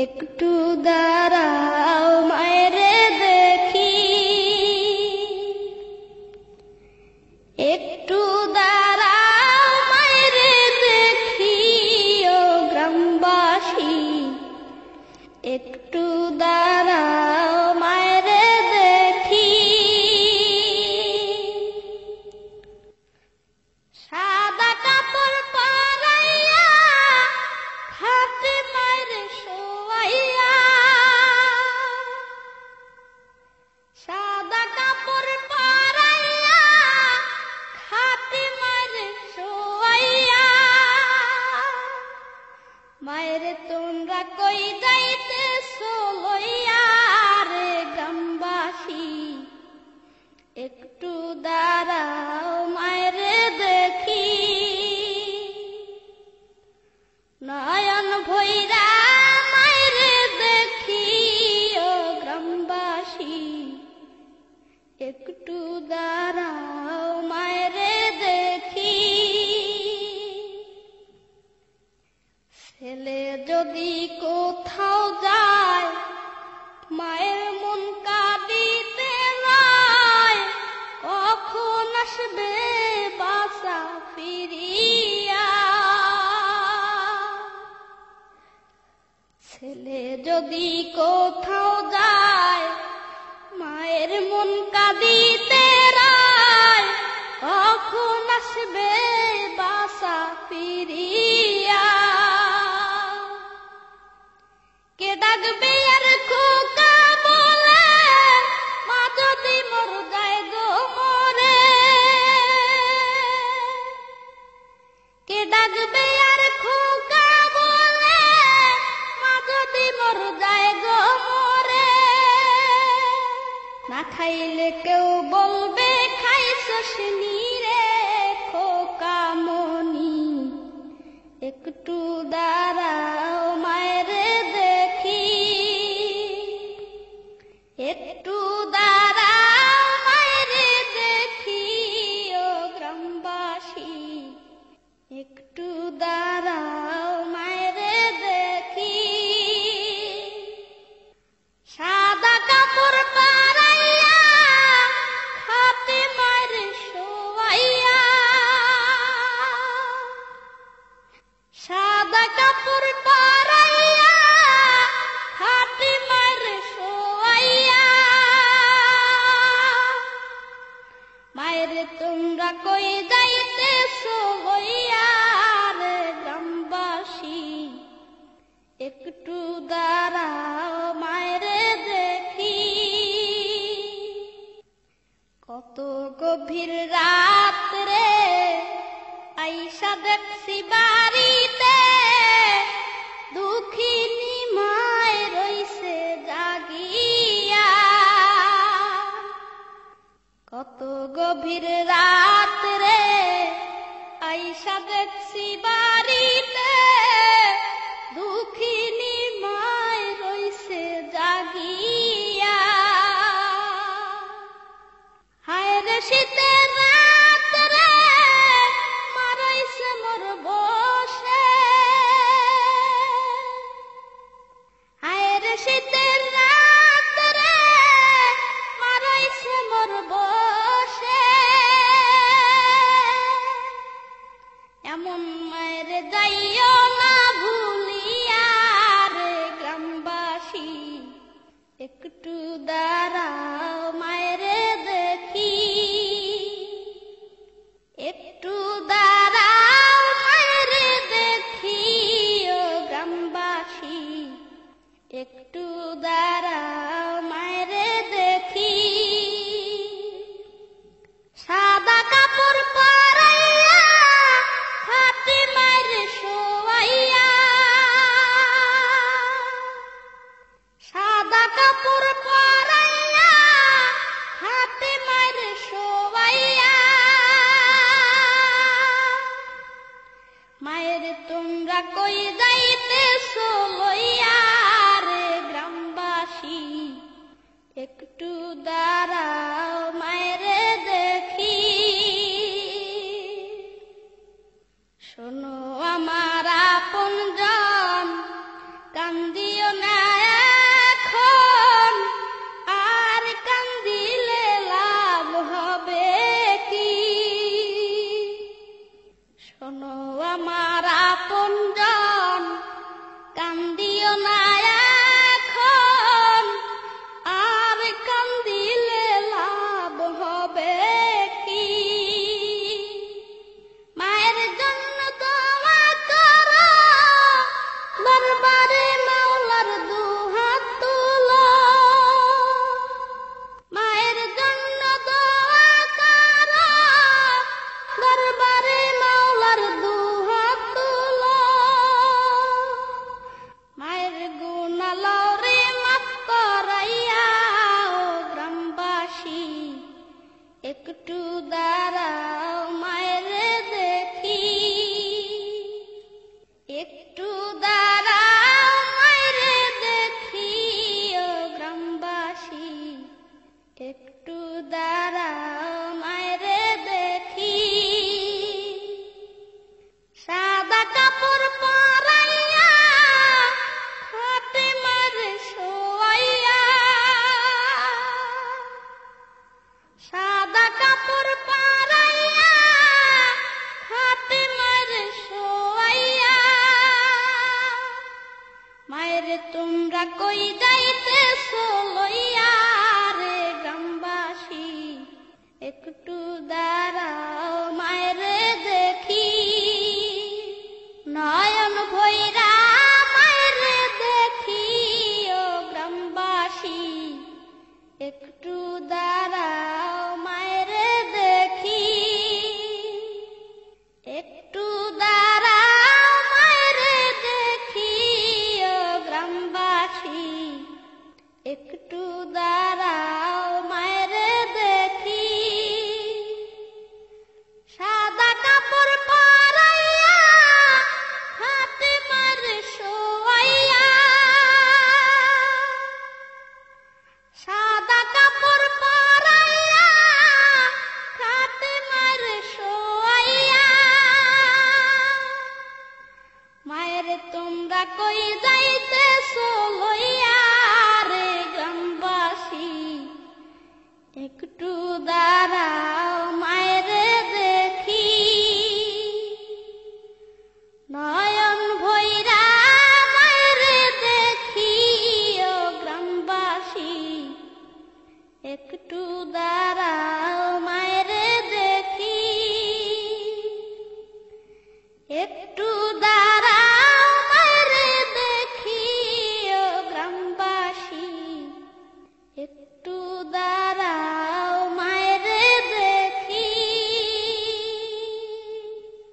একটু দাঁড়াও মায়েরে দেখি, একটু দাঁড়াও মায়েরে দেখি ও গ্রামবাসী, একটু দাঁড়াও মায়েরে দেখি। সাদা কাপড় পরাইয়া খাটে মায়েরে শোয়াইয়া, সাদা কাপড় পরাইয়া খাটে মায়েরে শোয়াইয়া। মায়েরে তোমরা কই যাইতেছো লইয়া রে গ্রামবাসী, একটু দাঁড়াও মায়েরে দেখি। নয়ন ভৈরা মায়েরে দেখি ও গ্রামবাসী, একটু দাঁড়াও মায়েরে দেখি। ছেলে যদি কোথাও যায় মায়ের মন কাঁদিতে নয়, কখন আসবে বাসা ফিরিয়া। ছেলে যদি কোথাও যায় মায়ের মন কাঁদিতে নয়, কখন আসবে বাসা ফিরিয়া। কে ডাকবে আর খোকা বলে মা যদি মর যায় গো মরে। কে ডাকবে আর খোকা বলে মা যদি মর যায় গো মরে। না খাইলে কেউ বলবে খাইছস রে খোকা মনি, একটু দাঁড়াও মায়েরে দেখি। একটু দাঁড়াও মায়েরে দেখি ও গ্রামবাসী, একটু দাঁড়াও মায়েরে দেখি। সাদা কাপড় পরাইয়া খাটে মায়েরে শোয়াইয়া, সাদা কাপড় পরাইয়া খাটে মায়েরে শোয়াইয়া। মায়েরে তোমরা কই যাইতেছো লইয়া রে গ্রামবাসী, একটু দাঁড়াও মায়েরে দেখি। কত গভীর রাত রে আইসা দেখছি বাড়িতে, দুঃখিনী মায় রইছে জাগিয়া। কত গভীর রাত রে আইসা দেখছি বাড়িতে, দুঃখিনী মায় রইছে জাগিয়া। হায় রে শীতের রাত রে মা রইছে মোর বসে। হায় রে শীতের রাত রে মা রইছে মোর বসে। এমন মায়ের যাইও না ভুলিয়া রে গ্রামবাসী, একটু দাঁড়াও মায়েরে দেখি। একটু দাঁড়াও মায়েরে দেখি ও গ্রামবাসী, একটু দাঁড়াও মায়েরে দেখি। সাদা কাপড় পরাইয়া খাটে মায়েরে শোয়াইয়া, সাদা কাপড় পরাইয়া খাটে মায়েরে শোয়াইয়া। মায়েরে তোমরা কই যাইতেছো লইয়া রে গ্রামবাসী, একটু দাঁড়াও মায়েরে দেখি। শোনো আমার আপনজন, কান্দিও না আমার আপনজন কান্দিও না এখন, আর কান্দিলে লাভ হবে কি? মায়ের জন্য দোয়া করো, দরবারে মাওলার দুহাত তুলো। মায়ের জন্য দোয়া করো, দরবারে মাওলার দুহাত তুলো। মায়ের গুনাহ লরে মাফ করাইয়া ও গ্রামবাসী, একটু দাঁড়াও মায়ের দেখি। একটু দাঁড়াও মায়ের দেখি ও গ্রামবাসী, একটু দাঁড়াও মায়ের দেখি। সাদা কাপড় পরাইয়া খাটে মারে শোয়াইয়া, সাদা কাপড় পরাইয়া খাটে মারে শোয়াইয়া। মায়ের তোমরা কই যাইতেছো লইয়া রে গ্রামবাসী, একটু দাঁড়াও মায়ের দেখি। নয়ন ভৈরা মায়ের দেখি ও গ্রামবাসী, একটু দাঁড়াও মায়ের দেখি। একটু দাঁড়াও মায়ের দেখি ও গ্রামবাসী, একটু দাঁড়াও মায়ের দেখি। সাদা কাপড় পরাইয়া খাটে মারে শোয়াইয়া, সাদা কাপড় পরাইয়া খাটে মারে শোয়াইয়া। মায়ের তোমরা কই যাইতেছো লইয়া রে গ্রামবাসী, একটু দাঁড়াও মায়ের দেখি। নয়ন ভৈরা মায়ের দেখি ও গ্রামবাসী, একটু দাঁড়াও মায়ের দেখি। একটু দাঁড়াও মায়ের দেখি ও গ্রামবাসী, একটু